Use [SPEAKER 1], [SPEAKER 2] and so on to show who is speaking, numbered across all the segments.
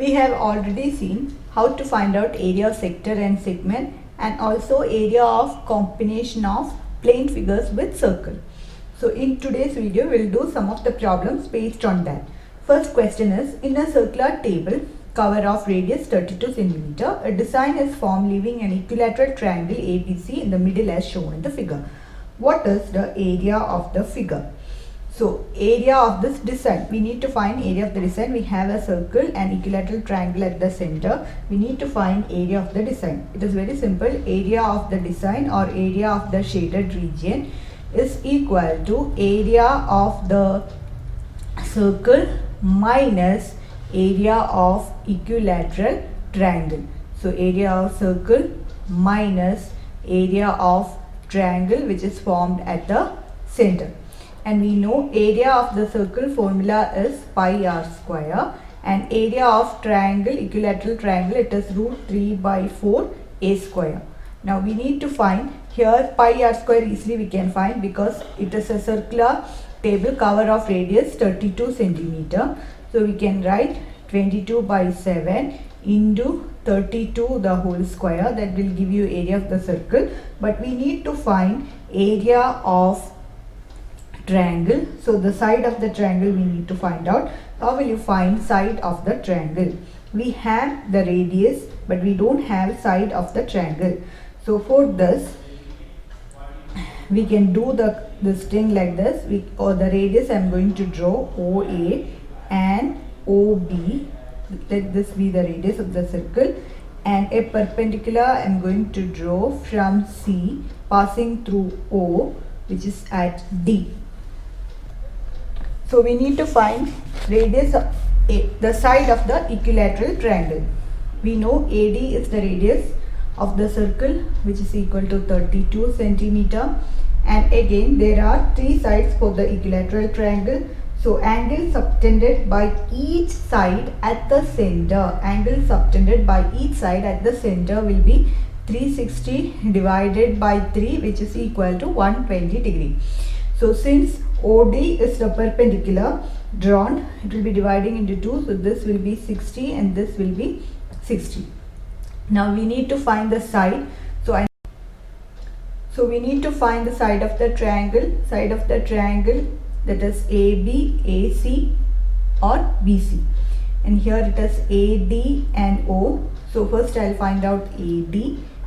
[SPEAKER 1] We have already seen how to find out area of sector and segment, and also area of combination of plane figures with circle. So in today's video, we'll do some of the problems based on that. First question is, in a circular table, cover of radius 32 centimeter, a design is formed leaving an equilateral triangle ABC in the middle as shown in the figure. What is the area of the figure? So area of this design, we need to find area of the design. We have a circle and equilateral triangle at the center. We need to find area of the design. It is very simple. Area of the design or area of the shaded region is equal to area of the circle minus area of equilateral triangle. So area of circle minus area of triangle which is formed at the center. And we know area of the circle formula is pi r square, and area of triangle, equilateral triangle, it is root 3 by 4 a square. Now we need to find here pi r square easily we can find because it is a circular table, cover of radius 32 centimeter. So we can write 22 by 7 into 32 the whole square. That will give you area of the circle. But we need to find area of triangle. So the side of the triangle we need to find out. How will you find side of the triangle? We have the radius but we don't have side of the triangle. So for this we can do this thing like this. Or the radius I am going to draw OA and OB. Let this be the radius of the circle, and a perpendicular I am going to draw from C passing through O, which is at D. So we need to find radius of the side of the equilateral triangle. We know AD is the radius of the circle, which is equal to 32 centimeter. And again there are three sides for the equilateral triangle. So angle subtended by each side at the center, angle subtended by each side at the center will be 360 divided by 3, which is equal to 120 degree. So since OD is the perpendicular drawn, it will be dividing into 2. So this will be 60 and this will be 60. Now we need to find the side. So we need to find the side of the triangle. Side of the triangle, that is AB, AC or BC. And here it is AD and O. So first I will find out AD.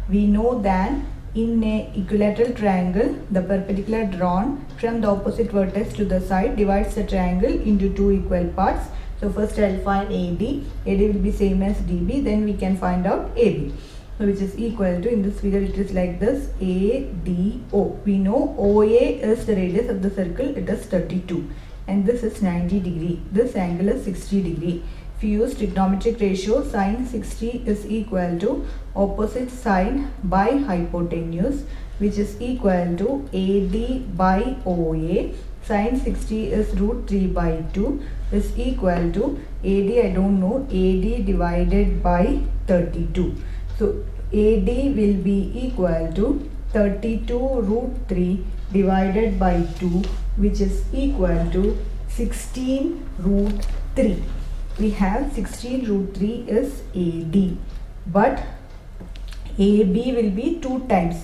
[SPEAKER 1] We know that in a equilateral triangle, the perpendicular drawn from the opposite vertex to the side divides the triangle into two equal parts. So first I will find AD. AD will be same as DB. Then we can find out AB. So which is equal to, in this figure it is like this, ADO. We know OA is the radius of the circle, it is 32. And this is 90 degree. This angle is 60 degree. If you use trigonometric ratio, sine 60 is equal to opposite side by hypotenuse, which is equal to AD by OA. Sine 60 is root 3 by 2 is equal to AD, I don't know, AD divided by 32. So AD will be equal to 32 root 3 divided by 2, which is equal to 16 root 3. We have 16 root 3 is AD, but AB will be 2 times.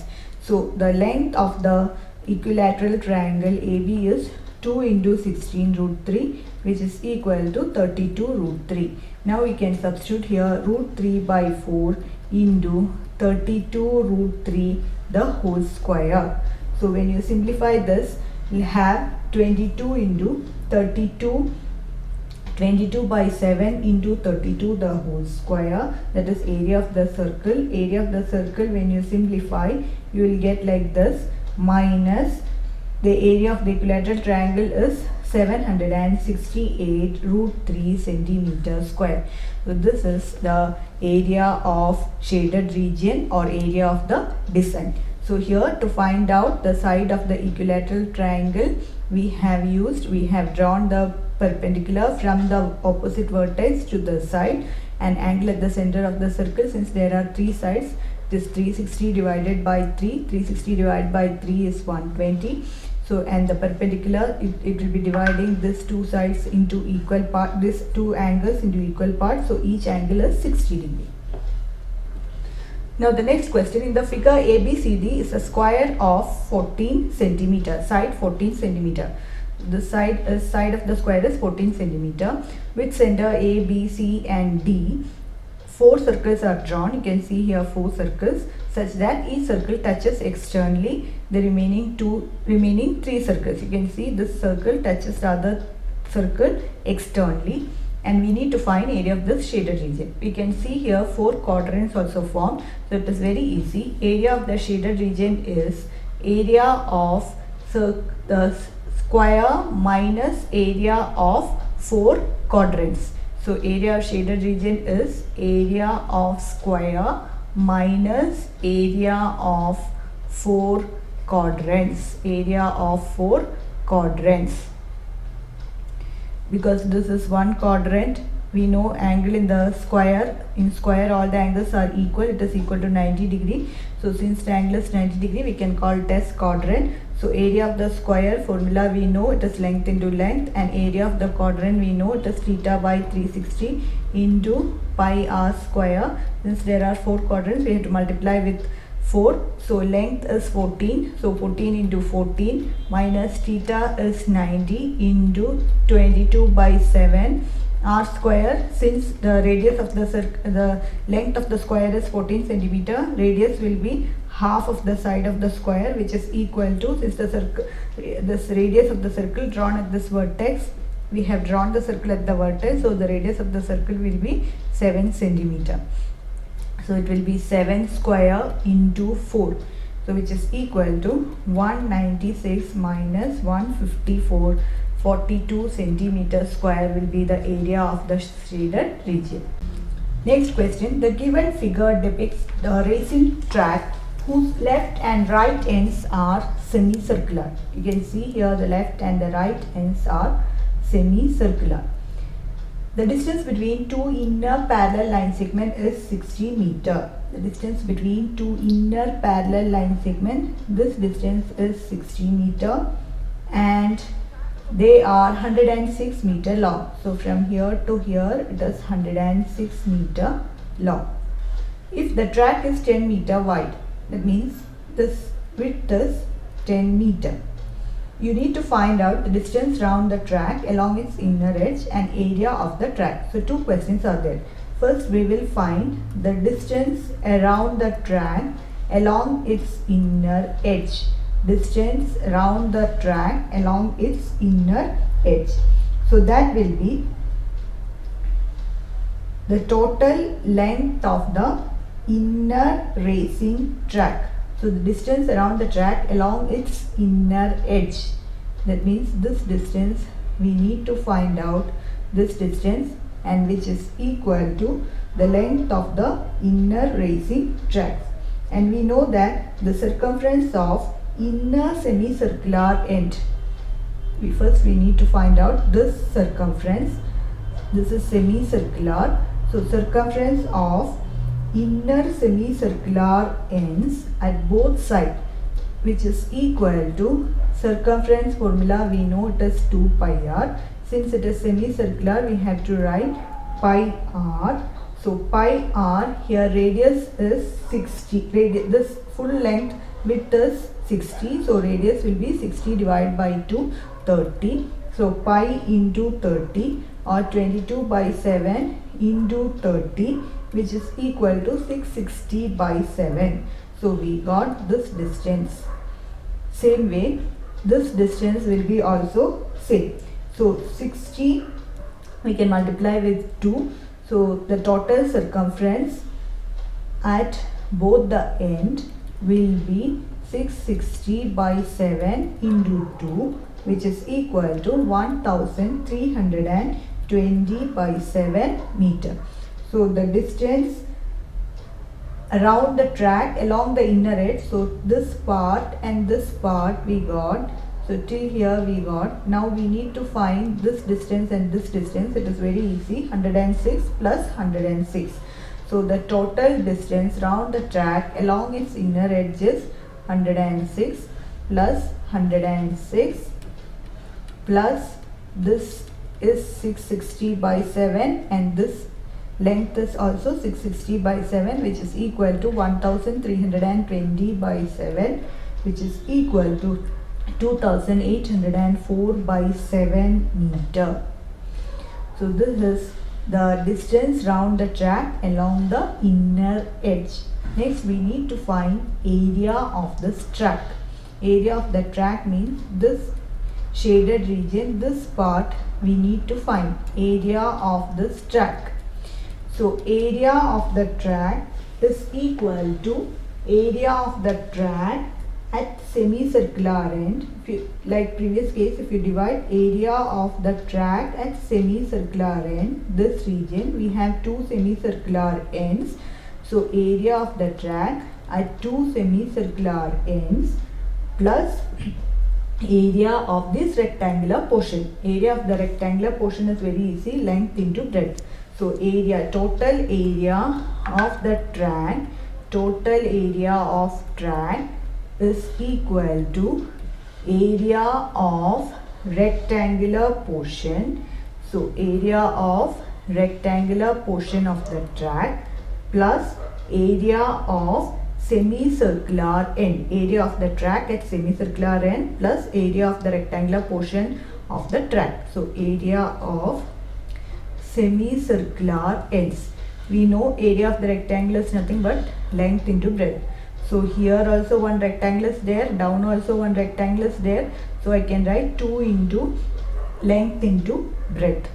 [SPEAKER 1] So the length of the equilateral triangle AB is 2 into 16 root 3, which is equal to 32 root 3. Now we can substitute here root 3 by 4 into 32 root 3 the whole square. So when you simplify this, you have 22 into 32, 22 by 7 into 32 the whole square. That is area of the circle. Area of the circle, when you simplify, you will get like this, minus the area of the equilateral triangle is 768 root 3 centimeter square. So this is the area of shaded region or area of the design. So here to find out the side of the equilateral triangle, we have drawn the perpendicular from the opposite vertex to the side and angle at the center of the circle. Since there are three sides, this 360 divided by 3, 360 divided by 3 is 120. So and the perpendicular, it will be dividing these two sides into equal part, these two angles into equal parts. So each angle is 60 degree. Now the next question, in the figure ABCD is a square of 14 centimeter, side 14 centimeter. The side of the square is 14 centimeter with center A, B, C and D. 4 circles are drawn. You can see here 4 circles such that each circle touches externally the remaining 3 circles. You can see this circle touches the other circle externally, and we need to find area of this shaded region. We can see here 4 quadrants also formed, so it is very easy. Area of the shaded region is area of the square minus area of 4 quadrants. So area of shaded region is area of square minus area of 4 quadrants. Area of 4 quadrants. Because this is one quadrant, we know angle in the square. In square all the angles are equal. It is equal to 90 degree. So since the angle is 90 degree, we can call it as quadrant. So area of the square formula we know it is length into length, and area of the quadrant we know it is theta by 360 into pi r square. Since there are 4 quadrants, we have to multiply with 4. So length is 14. So 14 into 14 minus theta is 90 into 22 by 7 r square. Since the radius of the length of the square is 14 centimeter, radius will be half of the side of the square, which is equal to, since the circle, this radius of the circle drawn at this vertex, we have drawn the circle at the vertex, so the radius of the circle will be 7 centimeter. So it will be 7 square into 4, so which is equal to 196 minus 154. 42 centimeter square will be the area of the shaded region. Next question, the given figure depicts the racing track whose left and right ends are semicircular. You can see here the left and the right ends are semicircular. The distance between two inner parallel line segments is 60 meter. The distance between two inner parallel line segments, this distance is 60 meter, and they are 106 meter long. So from here to here it is 106 meter long. If the track is 10 meter wide, that means this width is 10 meter. You need to find out the distance round the track along its inner edge and area of the track. So 2 questions are there. First we will find the distance around the track along its inner edge. Distance around the track along its inner edge. So that will be the total length of the inner racing track. So the distance around the track along its inner edge. That means this distance we need to find out this distance, and which is equal to the length of the inner racing tracks. And we know that the circumference of inner semicircular end. We need to find out this circumference. This is semicircular. So circumference of inner semicircular ends at both sides, which is equal to circumference formula we know it is 2 pi r. Since it is semicircular, we have to write pi r. So pi r, here radius is 60. This full length width is 60. So radius will be 60 divided by 2, 30. So pi into 30 or 22 by 7 into 30, which is equal to 660 by 7. So we got this distance. Same way, this distance will be also same. So 60 we can multiply with 2. So the total circumference at both the end will be 660 by 7 into 2, which is equal to 1320 by 7 meter. So the distance around the track along the inner edge, so this part and this part we got. So till here we got. Now we need to find this distance and this distance. It is very easy. 106 plus 106. So the total distance round the track along its inner edge is 106 plus 106 plus this is 660 by 7 and this length is also 660 by 7, which is equal to 1320 by 7, which is equal to 2804 by 7 meter. So this is the distance round the track along the inner edge. Next we need to find area of this track. Area of the track means this shaded region, this part we need to find area of this track. So area of the track is equal to area of the track at semicircular end. If you, like previous case, if you divide area of the track at semicircular end, this region we have two semicircular ends. So area of the track at two semicircular ends plus area of this rectangular portion. Area of the rectangular portion is very easy, length into breadth. So area, total area of the track, total area of track is equal to area of rectangular portion. So area of rectangular portion of the track plus area of semicircular end. Area of the track at semicircular end plus area of the rectangular portion of the track. So area of semicircular ends. We know area of the rectangle is nothing but length into breadth. So here also one rectangle is there, down also one rectangle is there. So I can write 2 into length into breadth.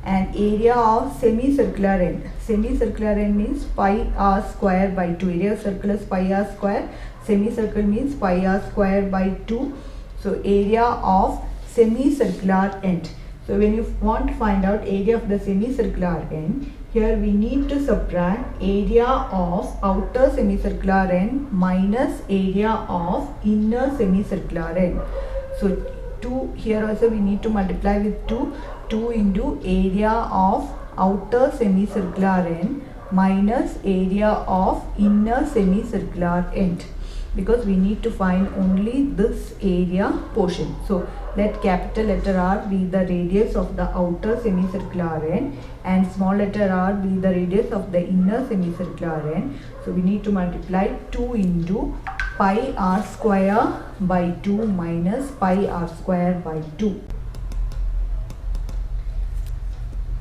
[SPEAKER 1] And area of semicircular end. Semicircular end means pi r square by 2. Area of circle is pi r square. Semicircle means pi r square by 2. So area of semicircular end. So when you want to find out area of the semicircular end, here we need to subtract area of outer semicircular end minus area of inner semicircular end. So 2, here also we need to multiply with 2. 2 into area of outer semicircular end minus area of inner semicircular end, because we need to find only this area portion. So let capital letter R be the radius of the outer semicircular end and small letter r be the radius of the inner semicircular end. So we need to multiply 2 into pi r square by 2 minus pi r square by 2.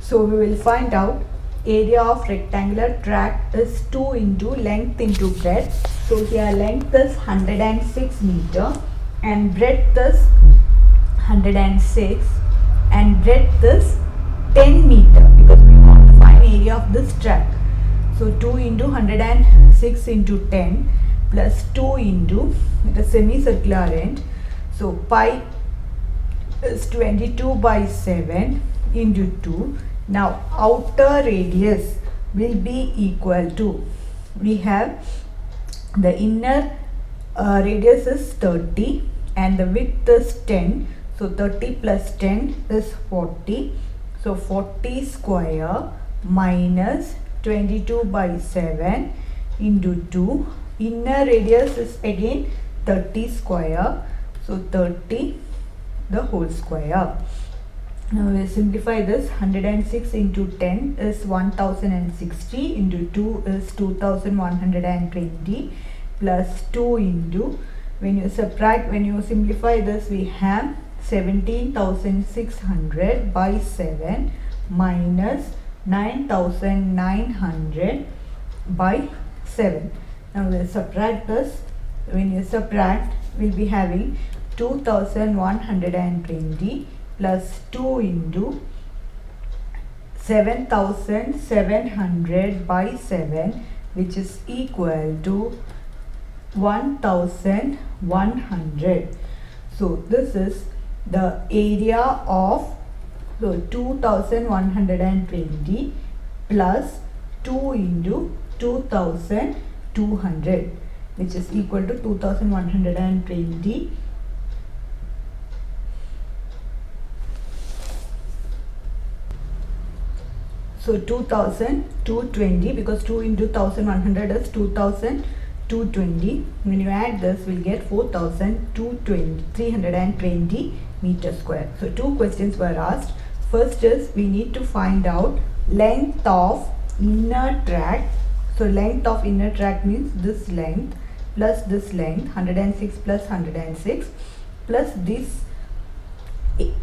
[SPEAKER 1] So we will find out area of rectangular track is 2 into length into breadth. So here length is 106 meter and breadth is 106 and breadth is 10 meter, because we want to find area of this track. So 2 into 106 into 10 plus 2 into the semicircular end. So pi is 22 by 7 into 2. Now outer radius will be equal to, we have the inner radius is 30 and the width is 10. So 30 plus 10 is 40. So 40 square minus 22 by 7 into 2. Inner radius is again 30 square. So 30 the whole square. Now we will simplify this. 106 into 10 is 1060 into 2 is 2120 plus 2 into, when you subtract, when you simplify this, we have 17,600 by 7 minus 9,900 by 7. Now we will subtract this. When you subtract, we will be having 2120 plus 2 into 7,700 by 7, which is equal to 1,100. So this is the area of, so 2,120 plus 2 into 2,200, which is equal to 2,120 . So 2,220, because 2 into 1,100 is 2,220 220. When you add this, we'll get 4,320 meters square. So two questions were asked. First is we need to find out length of inner tract. So length of inner tract means this length plus this length, 106 plus 106, plus this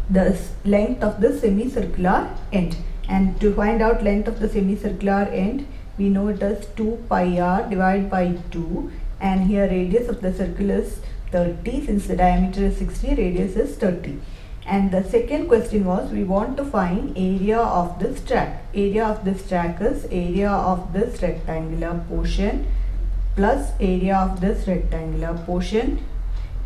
[SPEAKER 1] the length of the semicircular end. And to find out length of the semicircular end, we know it as 2 pi r divided by 2, and here radius of the circle is 30. Since the diameter is 60, radius is 30. And the second question was we want to find area of this track. Area of this track is area of this rectangular portion plus area of this rectangular portion,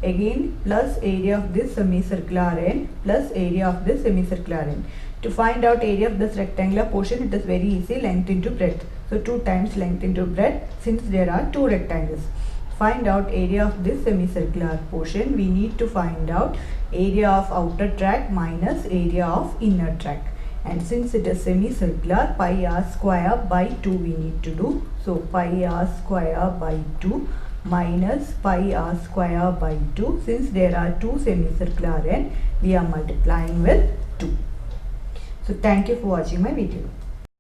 [SPEAKER 1] again plus area of this semicircular end plus area of this semicircular end. To find out area of this rectangular portion, it is very easy, length into breadth. So 2 times length into breadth, since there are 2 rectangles. Find out area of this semicircular portion, we need to find out area of outer tract minus area of inner tract. And since it is semicircular, pi r square by 2 we need to do. So pi r square by 2 minus pi r square by 2. Since there are 2 semicircular ends, we are multiplying with 2. So thank you for watching my video.